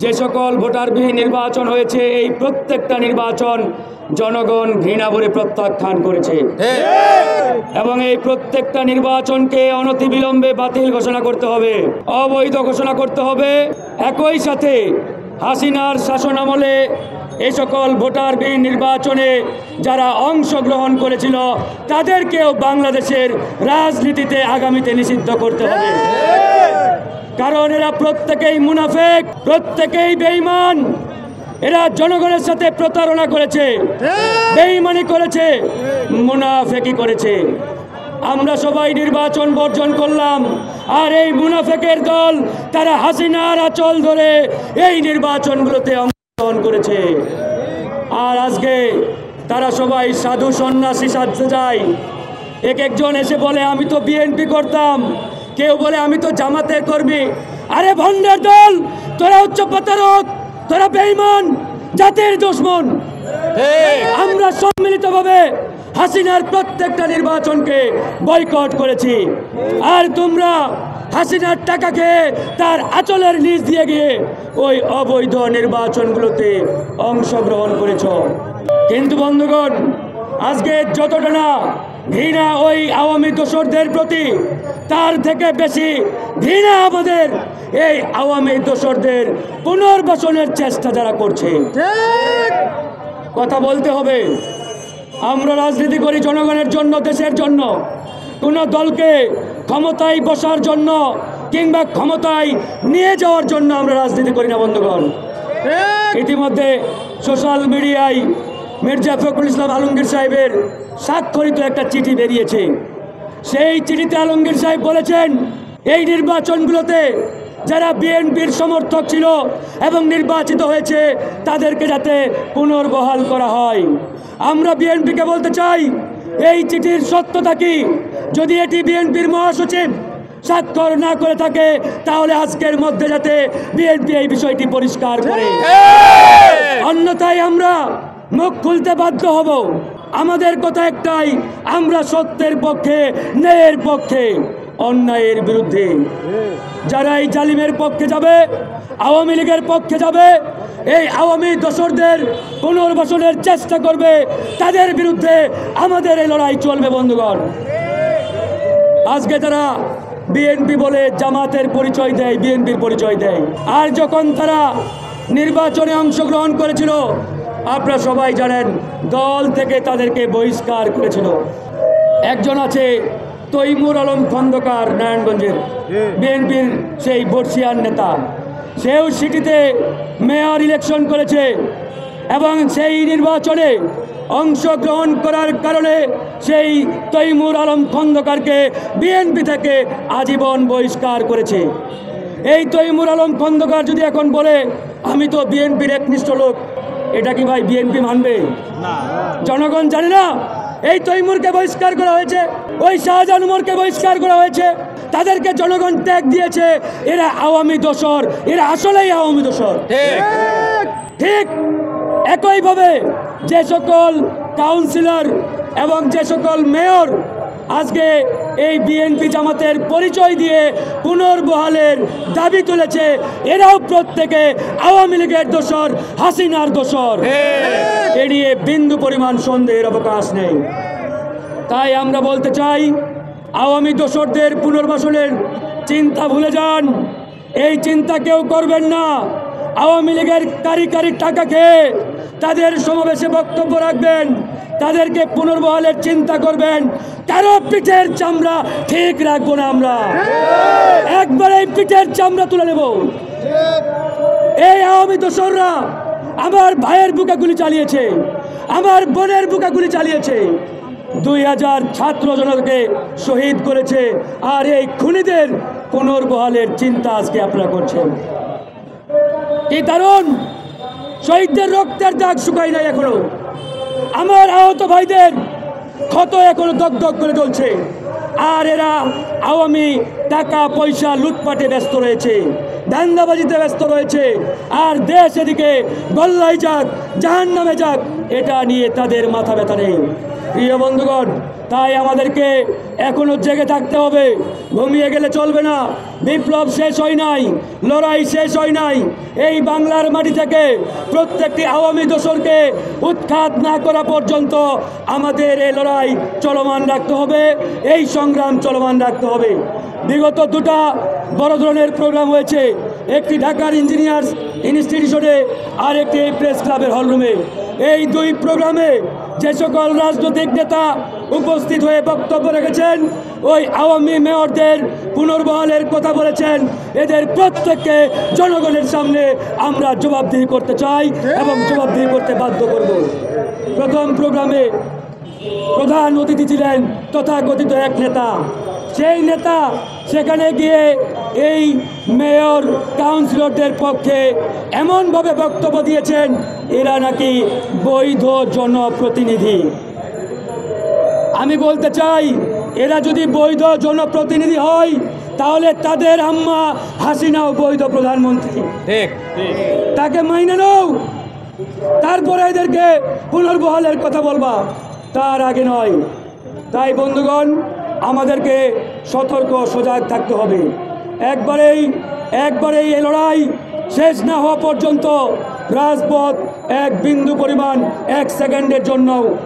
যে সকল ভোটারবিহীন নির্বাচন হয়েছে এই প্রত্যেকটা নির্বাচন জনগণ ঘৃণা ভরে প্রত্যাখ্যান করেছে এবং এই প্রত্যেকটা নির্বাচনকে অনতিবিলম্বে বাতিল ঘোষণা করতে হবে, অবৈধ ঘোষণা করতে হবে। একই সাথে হাসিনার শাসনামলে এই সকল ভোটারবিহীন নির্বাচনে যারা অংশগ্রহণ করেছিল তাদেরকেও বাংলাদেশের রাজনীতিতে আগামীতে নিষিদ্ধ করতে হবে, কারণ এরা প্রত্যেকেই মুনাফেক, প্রত্যেকেই বেঈমান। এরা জনগণের সাথে প্রতারণা করেছে, বেঈমানি করেছে, মুনাফেকি করেছে। আমরা সবাই নির্বাচন বর্জন করলাম, আর এই মুনাফেকের দল তারা হাসিনার আঁচল ধরে এই নির্বাচনগুলোতে অংশগ্রহণ করেছে। আর আজকে তারা সবাই সাধু সন্ন্যাসী সাজতে যায়। এক একজন এসে বলে আমি তো বিএনপি করতাম, কেউ বলে আমি তো জামাতের কর্মী। আরে ভণ্ডের দল, তোরা উচ্চ প্রতারক, তোরা বেঈমান, জাতির দুশমন। আমরা সম্মিলিতভাবে হাসিনার প্রত্যেকটা নির্বাচনকে বয়কট করেছি, আর তোমরা হাসিনার টাকা খেয়ে তার আঁচলের নিচ দিয়ে গিয়ে ওই অবৈধ নির্বাচনগুলোতে অংশগ্রহণ করেছ। কিন্তু বন্ধুগণ, আজকে যতটা না ঘৃণা ওই আওয়ামী দোসরদের প্রতি, তার থেকে বেশি ঘৃণা আমাদের এই আওয়ামী দোসরদের পুনর্বাসনের চেষ্টা যারা করছে। কথা বলতে হবে, আমরা রাজনীতি করি জনগণের জন্য, দেশের জন্য। কোনো দলকে ক্ষমতায় বসার জন্য কিংবা ক্ষমতায় নিয়ে যাওয়ার জন্য আমরা রাজনীতি করি না বন্ধুগণ। ইতিমধ্যে সোশ্যাল মিডিয়ায় মির্জা ফখরুল ইসলাম আলমগীর সাহেবের স্বাক্ষরিত একটা চিঠি বেরিয়েছে। সেই চিঠিতে আলমগীর সাহেব বলেছেন এই নির্বাচনগুলোতে যারা বিএনপির সমর্থক ছিল এবং নির্বাচিত হয়েছে তাদেরকে যাতে পুনর্বহাল করা হয়। আমরা বিএনপিকে বলতে চাই, এই চিঠির সত্যতা কি? যদি এটি বিএনপির মহাসচিব স্বাক্ষর না করে থাকে তাহলে আজকের মধ্যে যাতে বিএনপি এই বিষয়টি পরিষ্কার করে, অন্যথায় আমরা মুখ খুলতে বাধ্য হব। আমাদের কথা একটাই, আমরা সত্যের পক্ষে, ন্যায়ের পক্ষে, অন্যায়ের বিরুদ্ধে। যারা এই জালিমের পক্ষে যাবে, আওয়ামী লীগের পক্ষে যাবে, এই আওয়ামী দোসরদের পুনর্বাসনের চেষ্টা করবে, তাদের বিরুদ্ধে আমাদের এই লড়াই চলবে বন্ধুগণ। আজকে তারা বিএনপি বলে জামাতের পরিচয় দেয়, বিএনপির পরিচয় দেয়, আর যখন তারা নির্বাচনে অংশগ্রহণ করেছিল আপনারা সবাই জানেন দল থেকে তাদেরকে বহিষ্কার করেছিল। একজন আছে তৈমুর আলম খন্দকার, নারায়ণগঞ্জের বিএনপির সেই বর্ষিয়ান নেতা, সেও সিটিতে মেয়র ইলেকশন করেছে এবং সেই নির্বাচনে অংশগ্রহণ করার কারণে সেই তৈমুর আলম খন্দকারকে বিএনপি থেকে আজীবন বহিষ্কার করেছে। এই তৈমুর আলম খন্দকার যদি এখন বলে আমি তো বিএনপির একনিষ্ঠ লোক, এটা কি ভাই বিএনপি মানবে? জনগণ জানে না এই তৈমুরকে বহিষ্কার করা হয়েছে, ওই শাহজাহান উমরকে বহিষ্কার করা হয়েছে, তাদেরকে জনগণ ট্যাগ দিয়েছে এরা আওয়ামী দোসর, এরা আসলেই আওয়ামী দোসর। ঠিক একইভাবে যে সকল কাউন্সিলর এবং যে সকল মেয়র আজকে এই বিএনপি জামাতের পরিচয় দিয়ে পুনর্বহালের দাবি তুলেছে, এরাও প্রত্যেকে আওয়ামী লীগের দোসর, হাসিনার দোসর। এ নিয়ে বিন্দু পরিমাণ সন্দেহের অবকাশ নেই। তাই আমরা বলতে চাই, আওয়ামী দোসরদের পুনর্বাসনের চিন্তা ভুলে যান, এই চিন্তা কেউ করবেন না। আওয়ামী লীগের কারি টাকা খেয়ে তাদের সমাবেশে বক্তব্য রাখবেন, তাদেরকে পুনর্বহালের চিন্তা করবেন, কারো পিঠের চামড়া ঠিক রাখবো না আমরা, একবার এই পিঠের চামড়া তুলে নেব। এই আওয়ামী দোসররা আমার ভাইয়ের বুকে গুলি চালিয়েছে, আমার বোনের বুকে গুলি চালিয়েছে, 2000 ছাত্র জনতাকে শহীদ করেছে, আর এই খুনিদের পুনর্বহালের চিন্তা আজকে আপনারা করছেন। কি দারুণ! শহীদদের রক্তের দাগ শুকায় নাই এখনো, আমার আহত ভাইদের ক্ষত এখনো দগদগ করে চলছে, আর এরা আওয়ামী টাকা পয়সা লুটপাটে ব্যস্ত রয়েছে, ধান্দাবাজিতে ব্যস্ত রয়েছে, আর দেশ এদিকে গল্লায় যাক, জাহান্নামে যাক, এটা নিয়ে তাদের মাথা ব্যথা নেই। প্রিয় বন্ধুগণ, তাই আমাদেরকে এখনো জেগে থাকতে হবে, ঘুমিয়ে গেলে চলবে না। বিপ্লব শেষ হয় নাই, লড়াই শেষ হয় নাই। এই বাংলার মাটি থেকে প্রত্যেকটি আওয়ামী দোসরকে উৎখাত না করা পর্যন্ত আমাদের এই লড়াই চলমান রাখতে হবে, এই সংগ্রাম চলমান রাখতে হবে। বিগত দুটা বড় ধরনের প্রোগ্রাম হয়েছে, একটি ঢাকার ইঞ্জিনিয়ার্স ইনস্টিটিউশনে আর একটি প্রেস ক্লাবের হলরুমে। এই দুই প্রোগ্রামে যে সকল রাজনৈতিক নেতা উপস্থিত হয়ে বক্তব্য রেখেছেন, ওই আওয়ামী মেয়রদের পুনর্বহালের কথা বলেছেন, এদের প্রত্যেককে জনগণের সামনে আমরা জবাবদিহি করতে চাই এবং জবাবদিহি করতে বাধ্য করব। প্রথম প্রোগ্রামে প্রধান অতিথি ছিলেন তথাকথিত এক নেতা। সেই নেতা সেখানে গিয়ে এই মেয়র কাউন্সিলরদের পক্ষে এমনভাবে বক্তব্য দিয়েছেন, এরা নাকি বৈধ জনপ্রতিনিধি। আমি বলতে চাই, এরা যদি বৈধ জনপ্রতিনিধি হয় তাহলে তাদের আম্মা হাসিনাও বৈধ প্রধানমন্ত্রী। ঠিক। তাকে মাইনে নাও, তারপরে এদেরকে পুনর্বহালের কথা বলবা, তার আগে নয়। তাই বন্ধুগণ, আমাদেরকে সতর্ক সজাগ থাকতে হবে। একবারেই এই লড়াই শেষ না হওয়া পর্যন্ত রাজপথ এক বিন্দু পরিমাণ, এক সেকেন্ডের জন্য